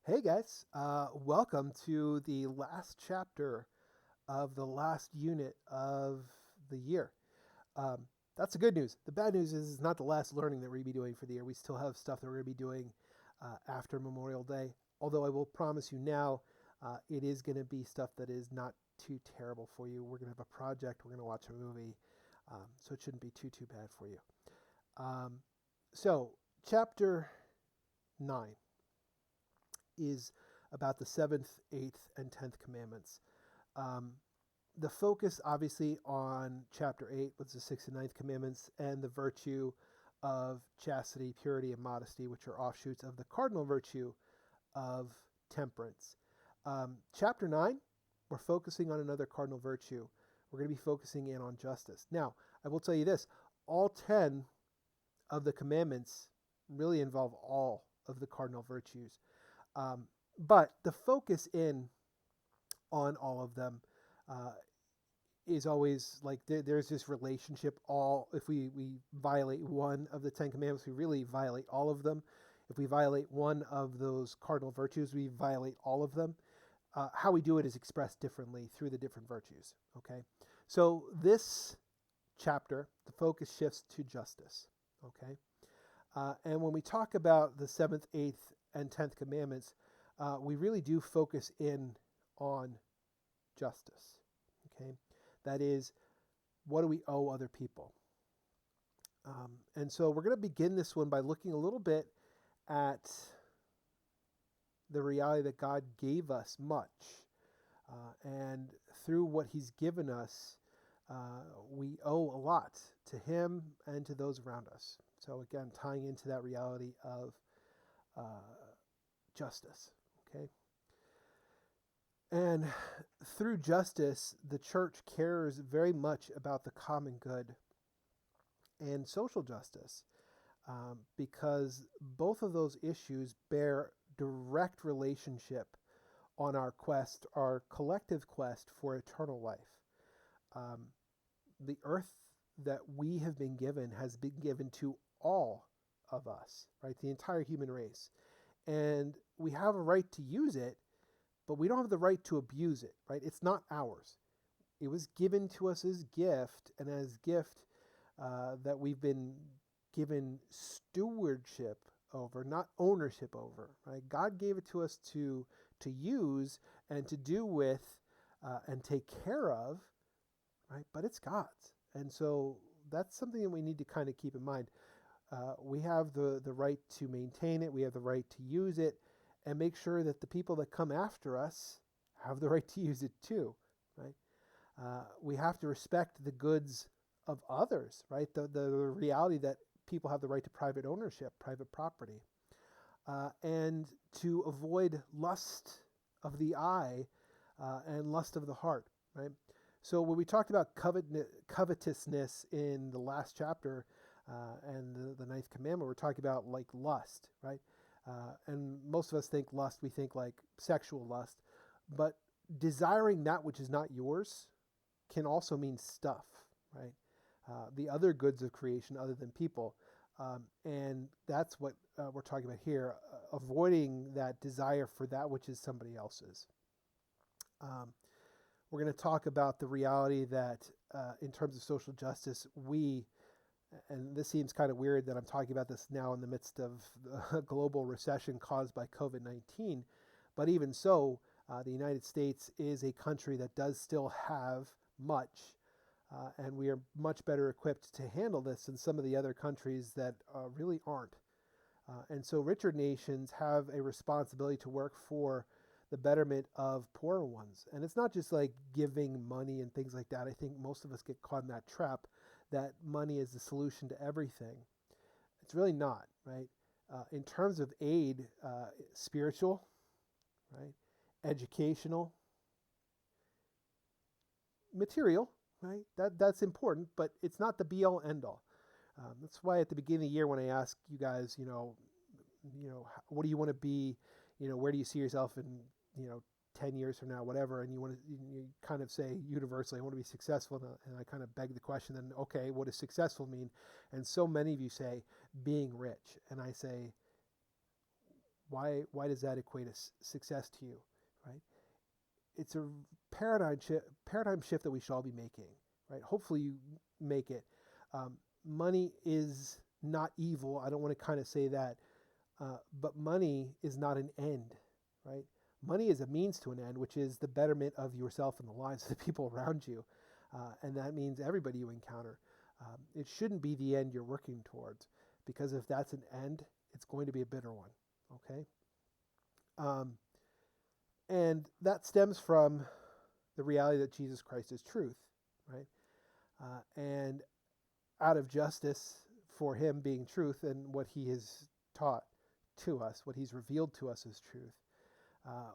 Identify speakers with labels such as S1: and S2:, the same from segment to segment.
S1: Hey guys, welcome to the last chapter of the last unit of the year. Um, that's the good news. The bad news is it's not the last learning that we're going to be doing for the year. We still have stuff that we're going to be doing after Memorial Day. Although I will promise you now, it is going to be stuff that is not too terrible for you. We're going to have a project. We're going to watch a movie, so it shouldn't be too bad for you. Um, so chapter 9 is about the seventh, eighth, and 10th commandments. Um, the focus, obviously, on chapter 8 was the sixth and ninth commandments and the virtue of chastity, purity, and modesty, which are offshoots of the cardinal virtue of temperance. Chapter 9, we're focusing on another cardinal virtue. We're going to be focusing in on justice. Now, I will tell you this all 10 of the commandments really involve all of the cardinal virtues. Um, but the focus in on all of them uh, is always like there's this relationship. All if we violate one of the Ten Commandments, we really violate all of them. If we violate one of those cardinal virtues, we violate all of them. How we do it is expressed differently through the different virtues. Okay, so this chapter, the focus shifts to justice. Okay, and when we talk about the seventh, eighth, and 10th commandments, we really do focus in on justice. Okay, that is, what do we owe other people? And so we're going to begin this one by looking a little bit at the reality that God gave us much. And through what He's given us, we owe a lot to Him and to those around us. So, again, tying into that reality of uh, justice. Okay. And through justice, the church cares very much about the common good and social justice, because both of those issues bear direct relationship on our quest, our collective quest for eternal life. Um, the earth that we have been given has been given to all of us, right? The entire human race. And we have a right to use it, but we don't have the right to abuse it, right? It's not ours. It was given to us as gift, and as gift that we've been given stewardship over, not ownership over, right? God gave it to us to use and to do with and take care of, right? But it's God's, and so that's something that we need to kind of keep in mind. We have the right to maintain it. We have the right to use it, and make sure that the people that come after us have the right to use it too, right? We have to respect the goods of others, right? The reality that people have the right to private ownership, private property, and to avoid lust of the eye and lust of the heart, right? So when we talked about covetousness in the last chapter and the ninth commandment, we're talking about like lust, right? And most of us think lust, we think like sexual lust, but desiring that which is not yours can also mean stuff, right? The other goods of creation other than people. And that's what we're talking about here, avoiding that desire for that which is somebody else's. We're going to talk about the reality that in terms of social justice, and this seems kind of weird that I'm talking about this now in the midst of a global recession caused by COVID-19, but even so, the United States is a country that does still have much, and we are much better equipped to handle this than some of the other countries that really aren't. And so richer nations have a responsibility to work for the betterment of poorer ones. And it's not just like giving money and things like that. I think most of us get caught in that trap that money is the solution to everything. It's really not, right? In terms of aid, spiritual, right? Educational, material, right? That's important, but it's not the be all end all. That's why at the beginning of the year, when I ask you guys, what do you want to be, where do you see yourself in, 10 years from now, whatever, and you kind of say universally, I want to be successful, and I kind of beg the question, then, okay, what does successful mean? And so many of you say being rich, and I say, Why does that equate as success to you, right? It's a paradigm shift that we should all be making, right? Hopefully you make it. Money is not evil. I don't want to kind of say that, but money is not an end, right? Money is a means to an end, which is the betterment of yourself and the lives of the people around you, and that means everybody you encounter. It shouldn't be the end you're working towards, because if that's an end, it's going to be a bitter one. Okay. And that stems from the reality that Jesus Christ is truth, right? And out of justice for him being truth and what he has taught to us, what he's revealed to us as truth,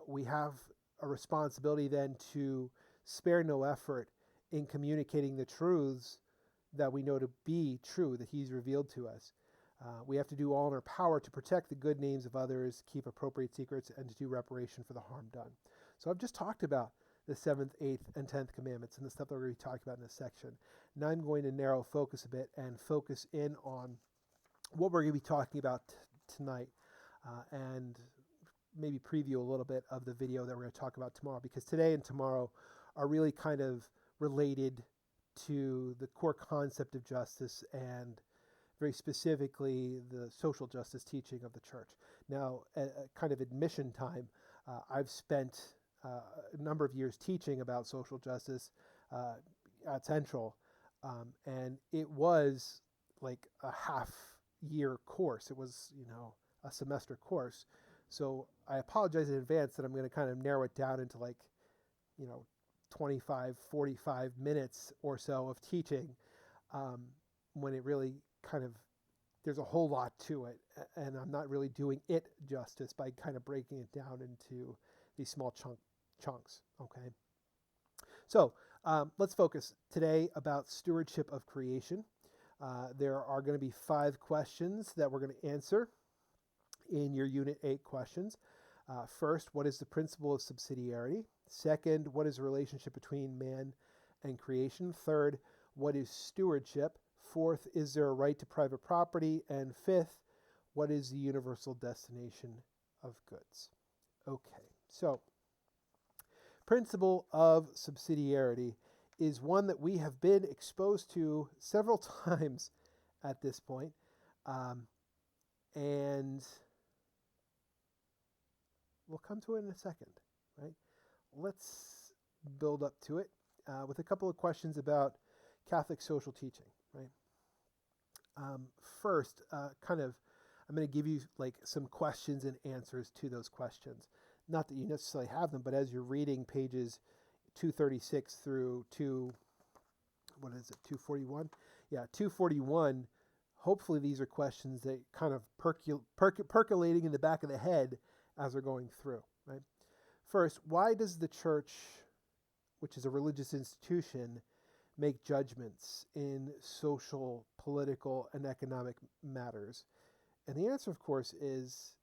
S1: we have a responsibility then to spare no effort in communicating the truths that we know to be true, that he's revealed to us. We have to do all in our power to protect the good names of others, keep appropriate secrets, and to do reparation for the harm done. So I've just talked about the 7th, 8th, and 10th commandments and the stuff that we're going to be talking about in this section. Now I'm going to narrow focus a bit and focus in on what we're going to be talking about tonight, and maybe preview a little bit of the video that we're going to talk about tomorrow, because today and tomorrow are really kind of related to the core concept of justice and very specifically the social justice teaching of the church. Now, kind of admission time, I've spent a number of years teaching about social justice at Central, and it was like a half-year course. It was, a semester course. So I apologize in advance that I'm going to kind of narrow it down into 25, 45 minutes or so of teaching, when it really there's a whole lot to it, and I'm not really doing it justice by kind of breaking it down into these small chunks, okay? So let's focus today about stewardship of creation. There are going to be 5 questions that we're going to answer in your Unit 8 questions. First, what is the principle of subsidiarity? Second, what is the relationship between man and creation? Third, what is stewardship? Fourth, is there a right to private property? And fifth, what is the universal destination of goods? Okay, so principle of subsidiarity is one that we have been exposed to several times at this point, and we'll come to it in a second, right? Let's build up to it with a couple of questions about Catholic social teaching, right? First, I'm going to give you some questions and answers to those questions. Not that you necessarily have them, but as you're reading pages 236 through 241? Yeah, 241. Hopefully these are questions that kind of percolating in the back of the head as we're going through, right? First, why does the church, which is a religious institution, make judgments in social, political, and economic matters? And the answer, of course, is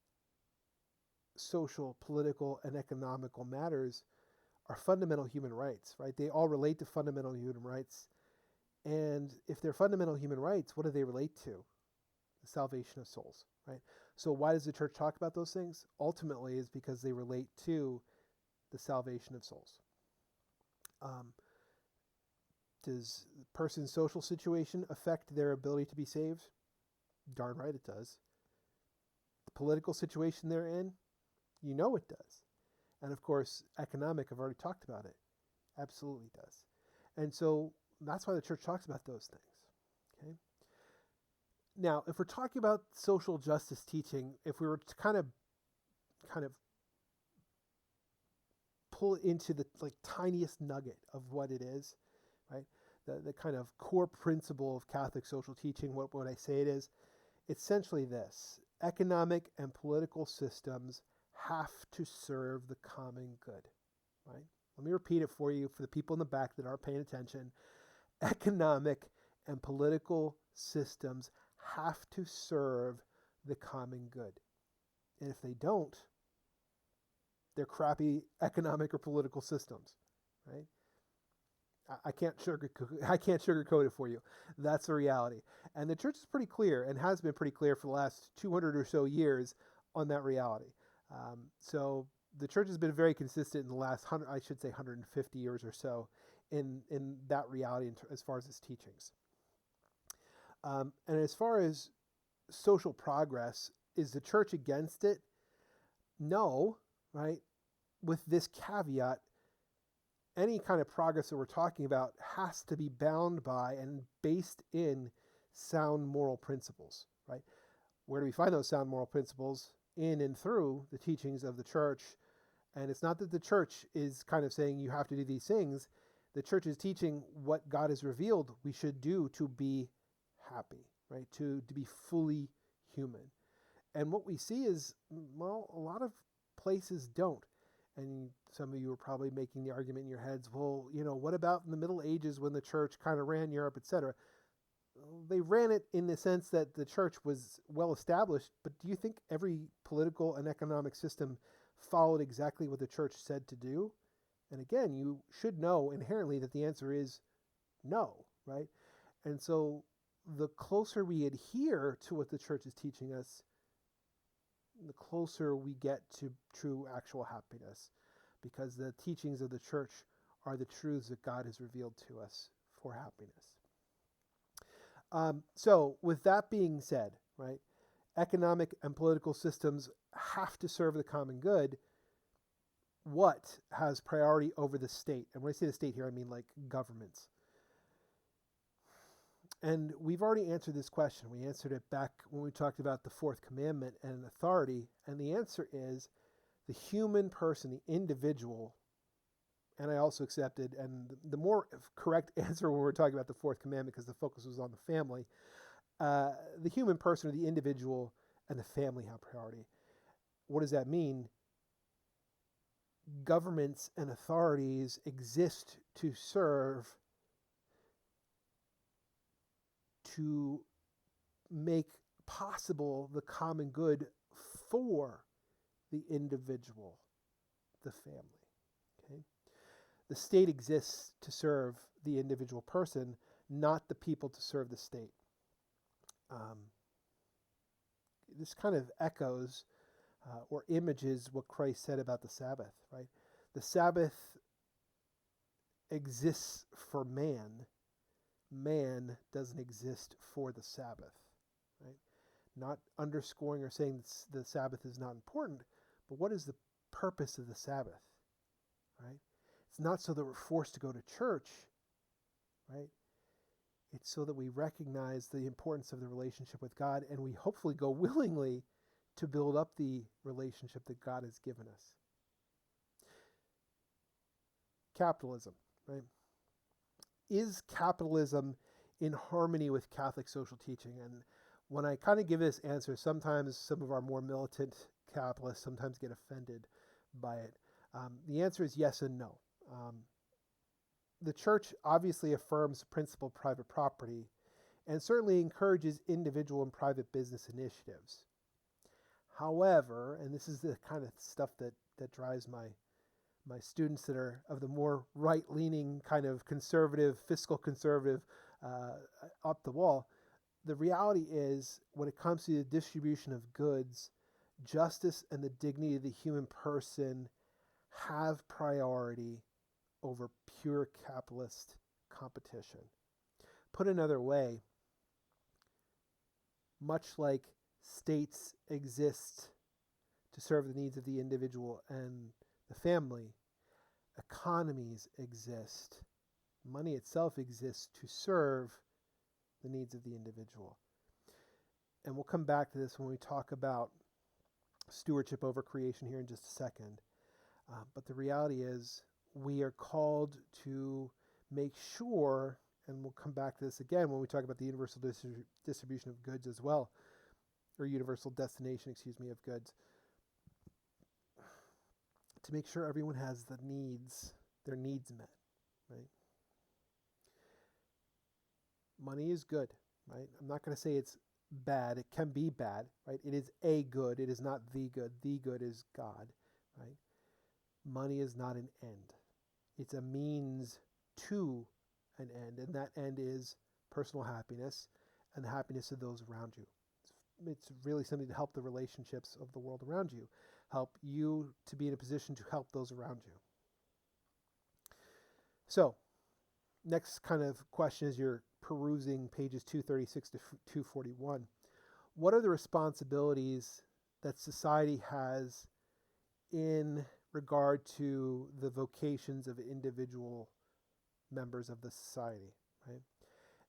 S1: social, political, and economical matters are fundamental human rights, right? They all relate to fundamental human rights. And if they're fundamental human rights, what do they relate to? The salvation of souls, right? So why does the church talk about those things? Ultimately is because they relate to the salvation of souls. Does the person's social situation affect their ability to be saved? Darn right it does. The political situation they're in? You know it does. And of course, economic, I've already talked about it. Absolutely does. And so that's why the church talks about those things. Okay. Now, if we're talking about social justice teaching, if we were to kind of pull into the tiniest nugget of what it is, right? The kind of core principle of Catholic social teaching, what would I say it is? It's essentially this: economic and political systems have to serve the common good, right? Let me repeat it for you, for the people in the back that aren't paying attention. Economic and political systems have to serve the common good. And if they don't, they're crappy economic or political systems, right? I can't sugarcoat it for you. That's the reality. And the church is pretty clear, and has been pretty clear for the last 200 or so years on that reality. So the church has been very consistent in the last 150 years or so in that reality as far as its teachings. And as far as social progress, is the church against it? No, right? With this caveat, any kind of progress that we're talking about has to be bound by and based in sound moral principles, right? Where do we find those sound moral principles? In and through the teachings of the church. And it's not that the church is kind of saying you have to do these things. The church is teaching what God has revealed we should do to be happy, right? To be fully human. And what we see is, well, a lot of places don't. And some of you are probably making the argument in your heads, well, what about in the Middle Ages when the church kind of ran Europe, etc.? They ran it in the sense that the church was well established, but do you think every political and economic system followed exactly what the church said to do? And again, you should know inherently that the answer is no, right? And so the closer we adhere to what the church is teaching us, the closer we get to true actual happiness, because the teachings of the church are the truths that God has revealed to us for happiness. So with that being said, right, economic and political systems have to serve the common good. What has priority over the state? And when I say the state here, I mean like governments. And we've already answered this question. We answered it back when we talked about the fourth commandment and authority. And the answer is the human person, the individual. And I also accepted, and the more correct answer when we're talking about the fourth commandment, because the focus was on the family, the human person or the individual and the family have priority. What does that mean? Governments and authorities exist to serve, to make possible the common good for the individual, the family. Okay? The state exists to serve the individual person, not the people to serve the state. This kind of echoes or images what Christ said about the Sabbath, right? The Sabbath exists for man. Man doesn't exist for the Sabbath, right? Not underscoring or saying the Sabbath is not important, but what is the purpose of the Sabbath, right? It's not so that we're forced to go to church, right? It's so that we recognize the importance of the relationship with God, and we hopefully go willingly to build up the relationship that God has given us. Capitalism, right? Is capitalism in harmony with Catholic social teaching? And when I kind of give this answer, sometimes some of our more militant capitalists sometimes get offended by it. The answer is yes and no. The church obviously affirms the principle of private property and certainly encourages individual and private business initiatives. However, and this is the kind of stuff that drives my students that are of the more right-leaning kind of conservative, fiscal conservative, up the wall, the reality is when it comes to the distribution of goods, justice and the dignity of the human person have priority over pure capitalist competition. Put another way, much like states exist to serve the needs of the individual and the family, economies exist. Money itself exists to serve the needs of the individual. And we'll come back to this when we talk about stewardship over creation here in just a second. But the reality is we are called to make sure, and we'll come back to this again when we talk about the universal distribution of goods as well, or universal destination, of goods, to make sure everyone has their needs met, right? Money is good, right? I'm not going to say it's bad. It can be bad, right? It is a good. It is not the good. The good is God, right? Money is not an end. It's a means to an end, and that end is personal happiness and the happiness of those around you. It's really something to help the relationships of the world around you. help you to be in a position to help those around you. So, next kind of question as you're perusing pages 236 to 241. What are the responsibilities that society has in regard to the vocations of individual members of the society, right?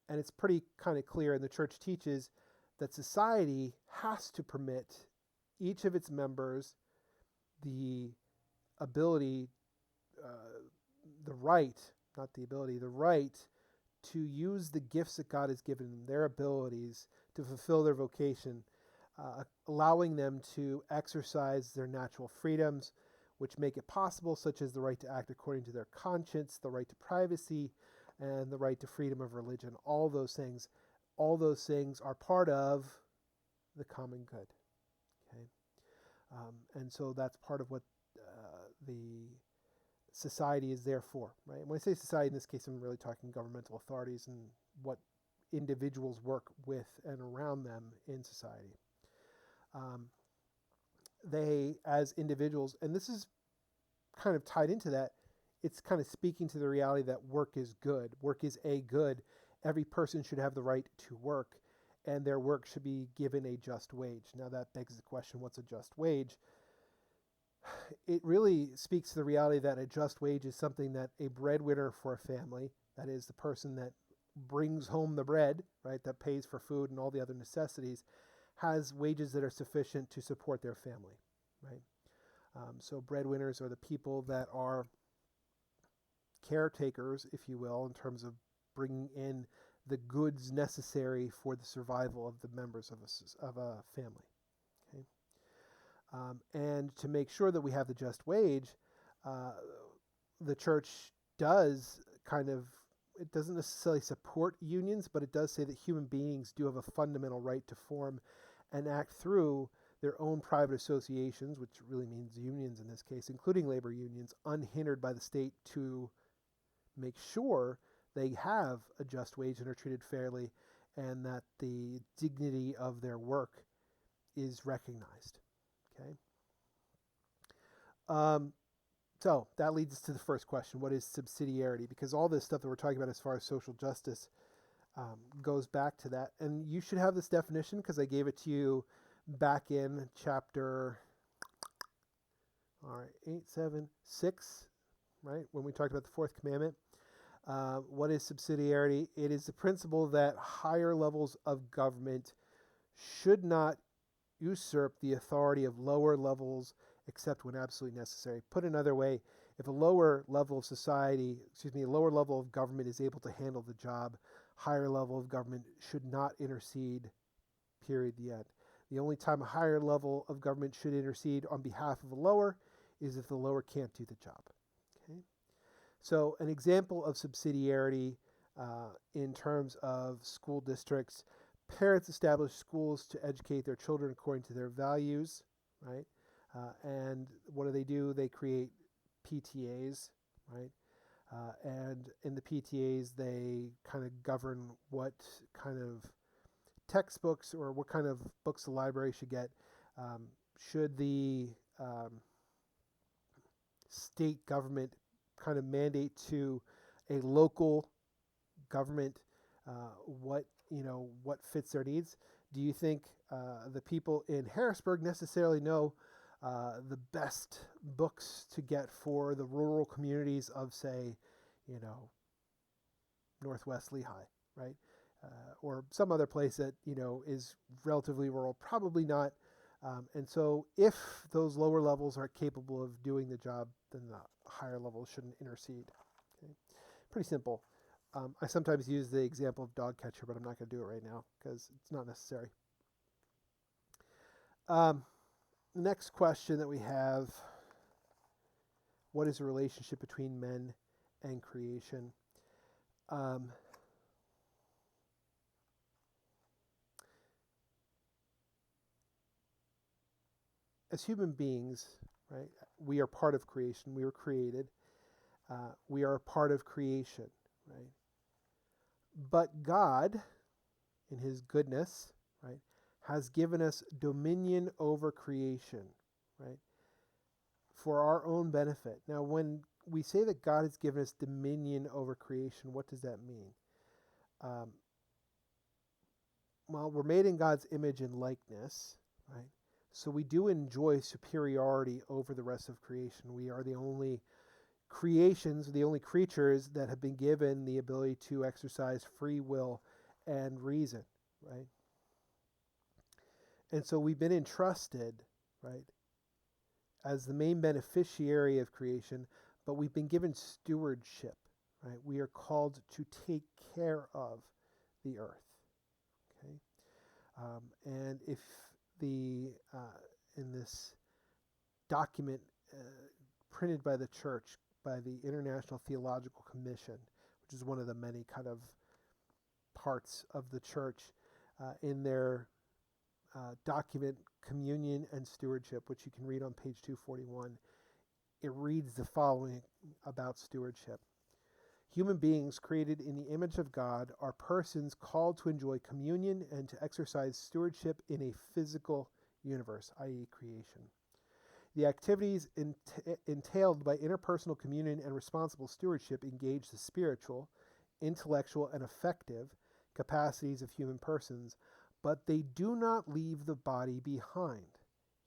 S1: And it's pretty kind of clear, and the church teaches that society has to permit each of its members the ability, the right, not the ability, the right to use the gifts that God has given them, their abilities to fulfill their vocation, allowing them to exercise their natural freedoms, which make it possible, such as the right to act according to their conscience, the right to privacy, and the right to freedom of religion. All those things are part of the common good. Okay, and so that's part of what the society is there for, right? When I say society, in this case, I'm really talking governmental authorities and what individuals work with and around them in society. They, as individuals, and this is kind of tied into that, it's kind of speaking to the reality that work is good. Work is a good. Every person should have the right to work, and their work should be given a just wage. Now that begs the question, what's a just wage? It really speaks to the reality that a just wage is something that a breadwinner for a family, that is the person that brings home the bread, right, that pays for food and all the other necessities, has wages that are sufficient to support their family, right? So breadwinners are the people that are caretakers, if you will, in terms of bringing in the goods necessary for the survival of the members of a family. Okay? And to make sure that we have the just wage, the church does it doesn't necessarily support unions, but it does say that human beings do have a fundamental right to form and act through their own private associations, which really means unions in this case, including labor unions, unhindered by the state, to make sure they have a just wage and are treated fairly, and that the dignity of their work is recognized. Okay. So that leads us to the first question: what is subsidiarity? Because all this stuff that we're talking about as far as social justice goes back to that, and you should have this definition because I gave it to you back in chapter 6, right, when we talked about the fourth commandment. What is subsidiarity? It is the principle that higher levels of government should not usurp the authority of lower levels except when absolutely necessary. Put another way, if a lower level of a lower level of government is able to handle the job, higher level of government should not intercede, period, the end. The only time a higher level of government should intercede on behalf of a lower is if the lower can't do the job. Okay? So an example of subsidiarity in terms of school districts: parents establish schools to educate their children according to their values, right? And what do? They create PTAs, right? And in the PTAs, they kind of govern what kind of textbooks or what kind of books the library should get. Should the state government kind of mandate to a local government what fits their needs? Do you think the people in Harrisburg necessarily know the best books to get for the rural communities of, say, Northwest Lehigh, right? Or some other place that, is relatively rural? Probably not. And so if those lower levels aren't capable of doing the job, then the higher levels shouldn't intercede. Okay? Pretty simple. I sometimes use the example of dog catcher, but I'm not going to do it right now because it's not necessary. The next question that we have: what is the relationship between men and creation? As human beings, right, we are part of creation. We were created. We are a part of creation, right? But God, in His goodness, right, has given us dominion over creation, right? for our own benefit. Now, when we say that God has given us dominion over creation, what does that mean? Well, we're made in God's image and likeness, right? So we do enjoy superiority over the rest of creation. We are the only creations, the only creatures that have been given the ability to exercise free will and reason, right? And so we've been entrusted, right, as the main beneficiary of creation, but we've been given stewardship, right? We are called to take care of the earth, okay? And if the in this document printed by the church, by the International Theological Commission, which is one of the many kind of parts of the church, in their document Communion and Stewardship, which you can read on page 241, it reads the following about stewardship. Human beings created in the image of God are persons called to enjoy communion and to exercise stewardship in a physical universe, i.e. creation. The activities entailed by interpersonal communion and responsible stewardship engage the spiritual, intellectual, and affective capacities of human persons, but they do not leave the body behind.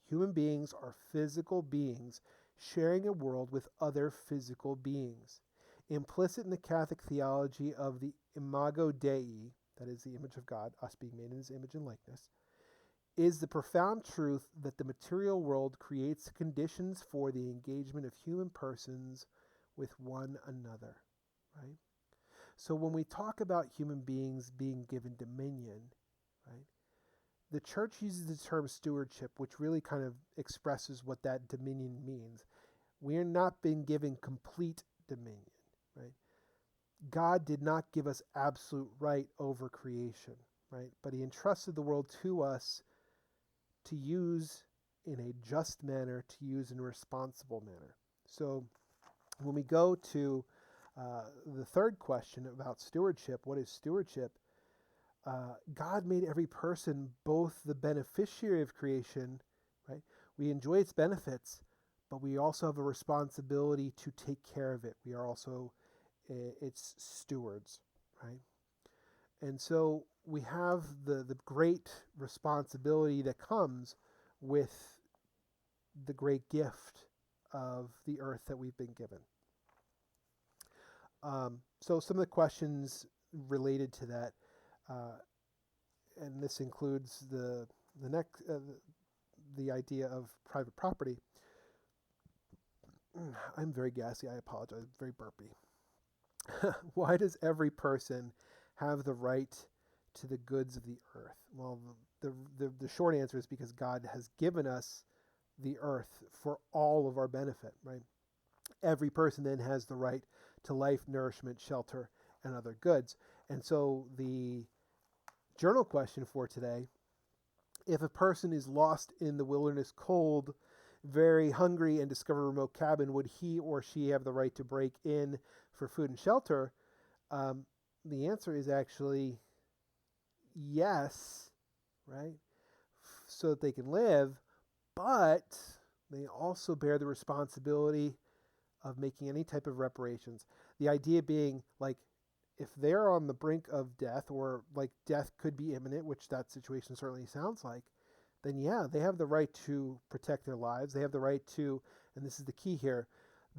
S1: Human beings are physical beings sharing a world with other physical beings. Implicit in the Catholic theology of the imago Dei, that is the image of God, us being made in his image and likeness, is the profound truth that the material world creates conditions for the engagement of human persons with one another, right? So when we talk about human beings being given dominion, right, the church uses the term stewardship, which really kind of expresses what that dominion means. We are not being given complete dominion, right? God did not give us absolute right over creation, right? But he entrusted the world to us to use in a just manner, to use in a responsible manner. So when we go to the third question about stewardship, what is stewardship? God made every person both the beneficiary of creation, right? We enjoy its benefits, but we also have a responsibility to take care of it. We are also its stewards, right? And so we have the great responsibility that comes with the great gift of the earth that we've been given. So some of the questions related to that, and this includes the idea of private property. I'm very gassy. I apologize. Very burpy. Why does every person have the right to the goods of the earth? Well, the short answer is because God has given us the earth for all of our benefit, right? Every person then has the right to life, nourishment, shelter, and other goods. And so the journal question for today: if a person is lost in the wilderness, cold, very hungry, and discover a remote cabin, would he or she have the right to break in for food and shelter? The answer is actually yes, right? So that they can live, but they also bear the responsibility of making any type of reparations. The idea being, like, if they're on the brink of death, or like death could be imminent, which that situation certainly sounds like, then yeah, they have the right to protect their lives. They have the right to, and this is the key here,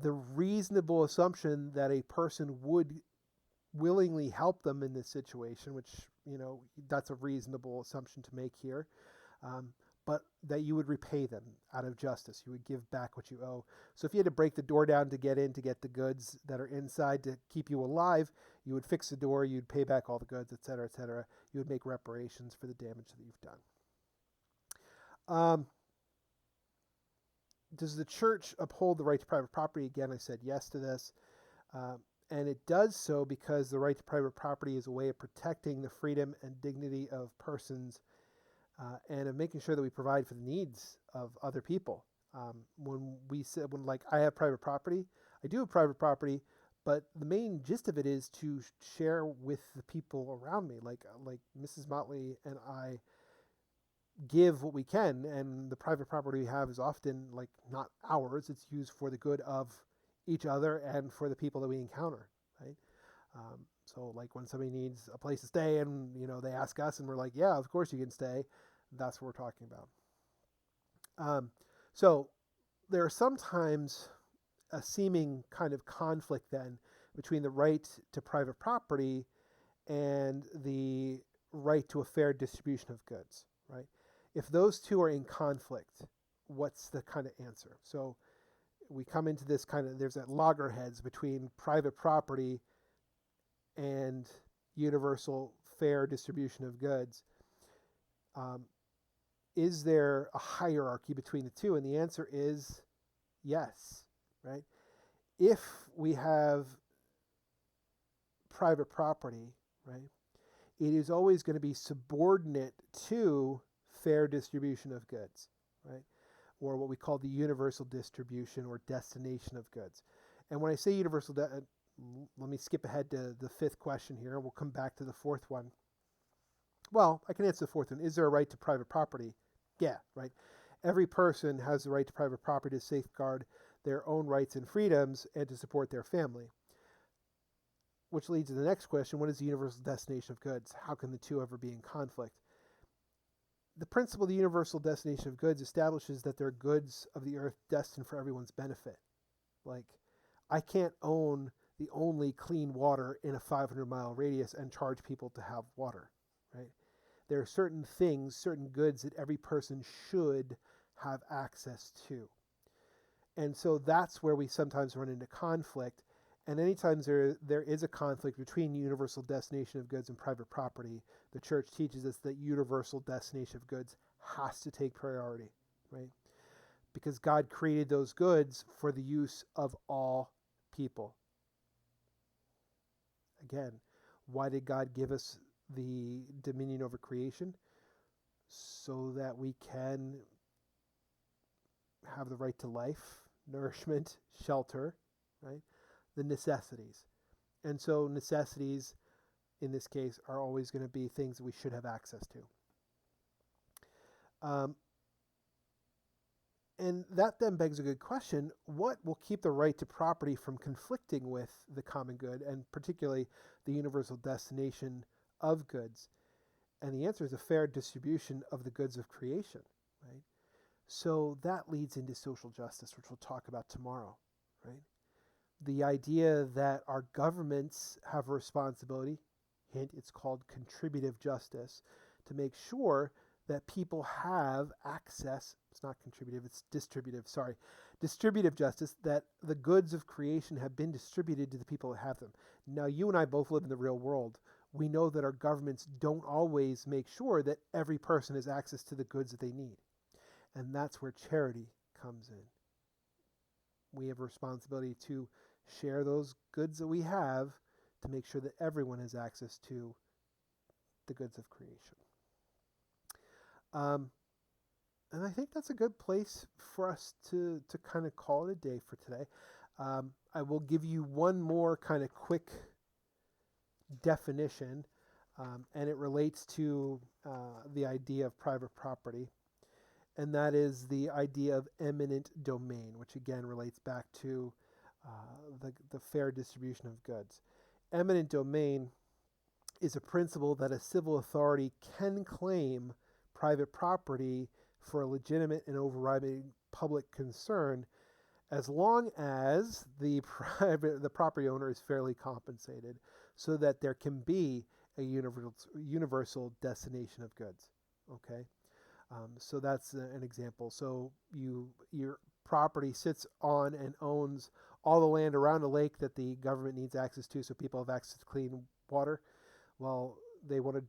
S1: the reasonable assumption that a person would willingly help them in this situation, which, that's a reasonable assumption to make here, but that you would repay them out of justice. You would give back what you owe. So if you had to break the door down to get in, to get the goods that are inside to keep you alive, you would fix the door, you'd pay back all the goods, et cetera, et cetera. You would make reparations for the damage that you've done. Does the church uphold the right to private property? Again, I said yes to this. And it does so because the right to private property is a way of protecting the freedom and dignity of persons, and of making sure that we provide for the needs of other people. When I have private property, I do have private property, but the main gist of it is to share with the people around me. Like Mrs. Motley and I, give what we can, and the private property we have is often like not ours. It's used for the good of each other and for the people that we encounter, right? So like when somebody needs a place to stay and, they ask us and we're like, yeah, of course you can stay. That's what we're talking about. So there are sometimes a seeming kind of conflict then between the right to private property and the right to a fair distribution of goods, right? If those two are in conflict, what's the kind of answer? So we come into this there's that loggerheads between private property and universal fair distribution of goods. Is there a hierarchy between the two? And the answer is yes, right? If we have private property, right, it is always going to be subordinate to fair distribution of goods, right? Or what we call the universal distribution or destination of goods. And when I say universal, let me skip ahead to the fifth question here. We'll come back to the fourth one. Well, I can answer the fourth one. Is there a right to private property? Yeah, right. Every person has the right to private property to safeguard their own rights and freedoms and to support their family. Which leads to the next question. What is the universal destination of goods? How can the two ever be in conflict? The principle of the universal destination of goods establishes that they're goods of the earth destined for everyone's benefit. Like, I can't own the only clean water in a 500-mile radius and charge people to have water, right? There are certain things, certain goods that every person should have access to. And so that's where we sometimes run into conflict. And anytime there is a conflict between universal destination of goods and private property, the church teaches us that universal destination of goods has to take priority, right? Because God created those goods for the use of all people. Again, why did God give us the dominion over creation? So that we can have the right to life, nourishment, shelter, right? The necessities. And so necessities, in this case, are always going to be things that we should have access to. And that then begs a good question. What will keep the right to property from conflicting with the common good, and particularly the universal destination of goods? And the answer is a fair distribution of the goods of creation, right? So that leads into social justice, which we'll talk about tomorrow, right? The idea that our governments have a responsibility, hint, it's called contributive justice, to make sure that people have access. It's not contributive, it's distributive, sorry. Distributive justice, that the goods of creation have been distributed to the people that have them. Now, you and I both live in the real world. We know that our governments don't always make sure that every person has access to the goods that they need. And that's where charity comes in. We have a responsibility to share those goods that we have to make sure that everyone has access to the goods of creation. And I think that's a good place for us to kind of call it a day for today. I will give you one more kind of quick definition, and it relates to the idea of private property. And that is the idea of eminent domain, which again relates back to the fair distribution of goods. Eminent domain is a principle that a civil authority can claim private property for a legitimate and overriding public concern, as long as the property owner is fairly compensated, so that there can be a universal destination of goods. Okay, so that's an example. So your property sits on and owns all the land around a lake that the government needs access to, so people have access to clean water. Well, they want to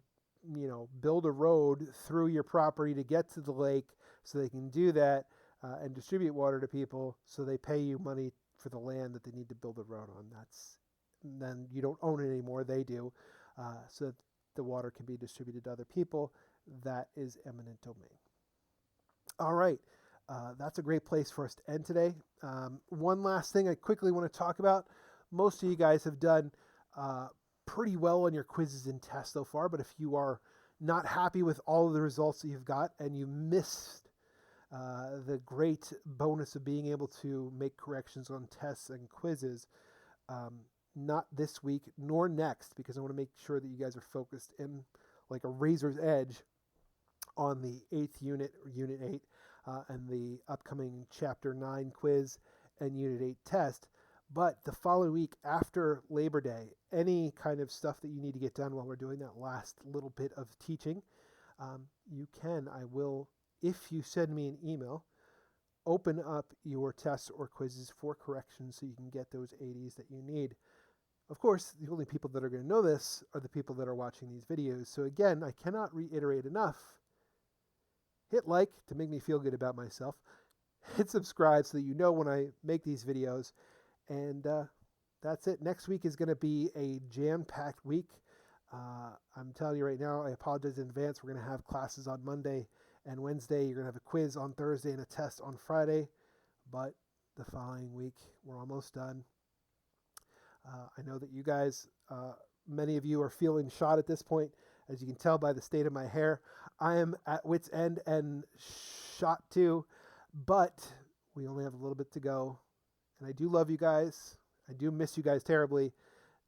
S1: build a road through your property to get to the lake, so they can do that and distribute water to people, so they pay you money for the land that they need to build the road on. Then you don't own it anymore, they do, so that the water can be distributed to other people. That is eminent domain. All right, that's a great place for us to end today. One last thing I quickly want to talk about. Most of you guys have done pretty well on your quizzes and tests so far, but if you are not happy with all of the results that you've got and you missed the great bonus of being able to make corrections on tests and quizzes, not this week nor next, because I want to make sure that you guys are focused in like a razor's edge on the 8th unit, or Unit 8, and the upcoming Chapter 9 quiz and Unit 8 test. But the following week after Labor Day, any kind of stuff that you need to get done while we're doing that last little bit of teaching, you can. I will, if you send me an email, open up your tests or quizzes for corrections so you can get those 80s that you need. Of course, the only people that are going to know this are the people that are watching these videos. So again, I cannot reiterate enough. Hit like to make me feel good about myself. Hit subscribe so that you know when I make these videos. And that's it. Next week is going to be a jam-packed week. I'm telling you right now, I apologize in advance. We're going to have classes on Monday and Wednesday. You're going to have a quiz on Thursday and a test on Friday. But the following week, we're almost done. I know that you guys, many of you are feeling shot at this point. As you can tell by the state of my hair, I am at wit's end and shot too. But we only have a little bit to go. And I do love you guys. I do miss you guys terribly.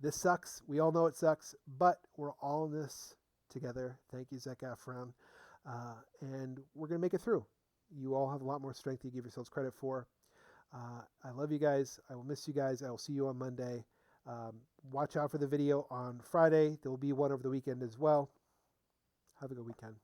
S1: This sucks. We all know it sucks. But we're all in this together. Thank you, Zach Efron. And we're going to make it through. You all have a lot more strength than you give yourselves credit for. I love you guys. I will miss you guys. I will see you on Monday. Watch out for the video on Friday. There will be one over the weekend as well. Have a good weekend.